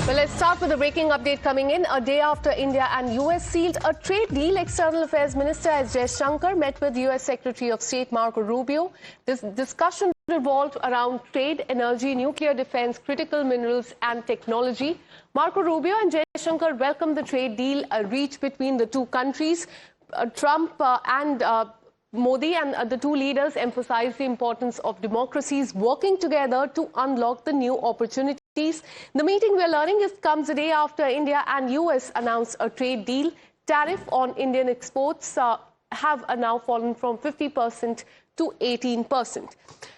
Well, let's start with a breaking update coming in. A day after India and US sealed a trade deal, External Affairs Minister S Jaishankar met with US Secretary of State Marco Rubio. This discussion revolved around trade, energy, nuclear defense, critical minerals and technology. Marco Rubio and Jaishankar welcomed the trade deal reached between the two countries. Trump and Modi and the two leaders emphasized the importance of democracies working together to unlock the new opportunities. The meeting, we're learning, comes a day after India and US announced a trade deal. Tariff on Indian exports have now fallen from 50% to 18%.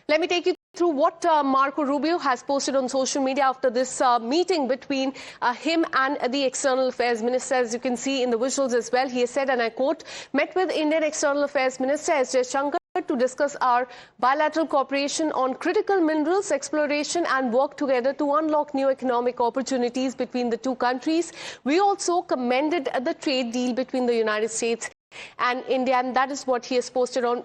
Let me take you through what Marco Rubio has posted on social media after this meeting between him and the External Affairs Minister. As you can see in the visuals as well, he has said, and I quote, "Met with Indian External Affairs Minister S Jaishankar to discuss our bilateral cooperation on critical minerals exploration and work together to unlock new economic opportunities between the two countries. We also commended the trade deal between the United States and India," and that is what he has posted on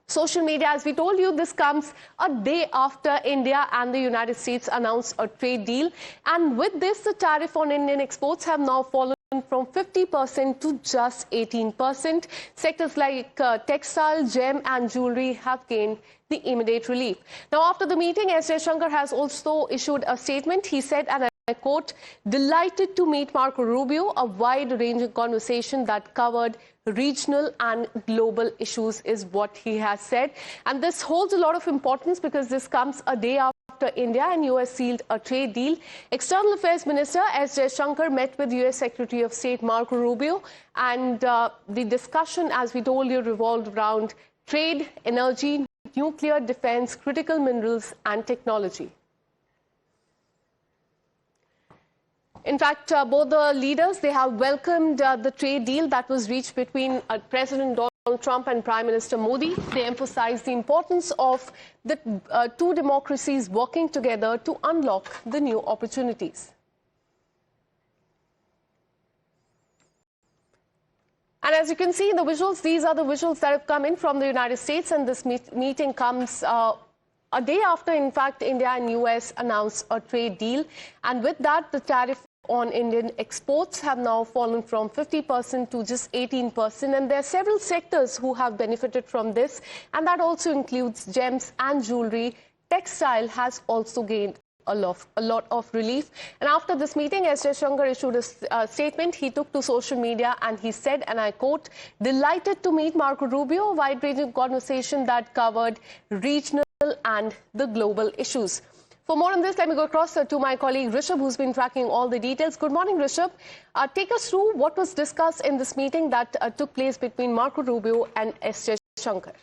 social media. As we told you, this comes a day after India and the United States announced a trade deal. And with this, the tariff on Indian exports have now fallen from 50% to just 18%. Sectors like textile, gem and jewelry have gained the immediate relief. Now, after the meeting, S Jaishankar has also issued a statement. He said, and I quote, "Delighted to meet Marco Rubio, a wide-ranging conversation that covered regional and global issues," is what he has said. And this holds a lot of importance because this comes a day after India and US sealed a trade deal. External Affairs Minister S Jaishankar met with US Secretary of State Marco Rubio, and the discussion, as we told you, revolved around trade, energy, nuclear defense, critical minerals and technology. In fact, both the leaders, they have welcomed the trade deal that was reached between President Donald Trump and Prime Minister Modi. They emphasized the importance of the two democracies working together to unlock the new opportunities. And as you can see in the visuals, these are the visuals that have come in from the United States, and this meeting comes a day after, in fact, India and US announced a trade deal. And with that, the tariff on Indian exports have now fallen from 50% to just 18%. And there are several sectors who have benefited from this, and that also includes gems and jewelry. Textile has also gained a lot of relief. And after this meeting, S Jaishankar issued a statement. He took to social media and he said, and I quote, "Delighted to meet Marco Rubio, a wide-ranging conversation that covered regional and the global issues." For more on this, let me go across to my colleague Rishabh, who's been tracking all the details. Good morning, Rishabh. Take us through what was discussed in this meeting that took place between Marco Rubio and S Jaishankar.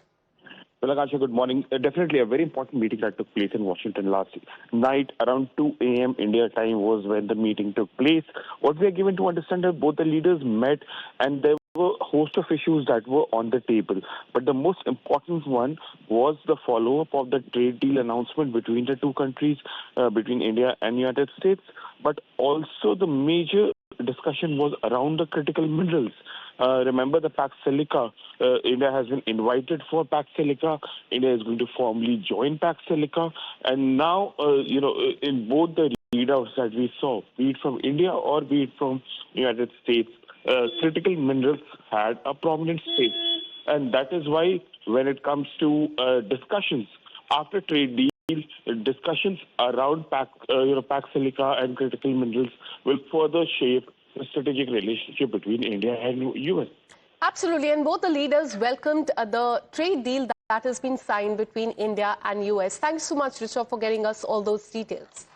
Well, Akansha, good morning. Definitely a very important meeting that took place in Washington last night. Around 2 a.m. India time was when the meeting took place. What we are given to understand is both the leaders met, and there were a host of issues that were on the table. But the most important one was the follow-up of the trade deal announcement between the two countries, between India and United States. But also the major discussion was around the critical minerals. Remember the Pax Silica. India has been invited for Pax Silica. India is going to formally join Pax Silica. And now, in both the readouts that we saw, be it from India or be it from United States, critical minerals had a prominent space. And that is why when it comes to discussions after trade deal, discussions around Pax Silica and critical minerals will further shape the strategic relationship between India and US. Absolutely, and both the leaders welcomed the trade deal that has been signed between India and US. Thanks so much, Rishabh, for getting us all those details.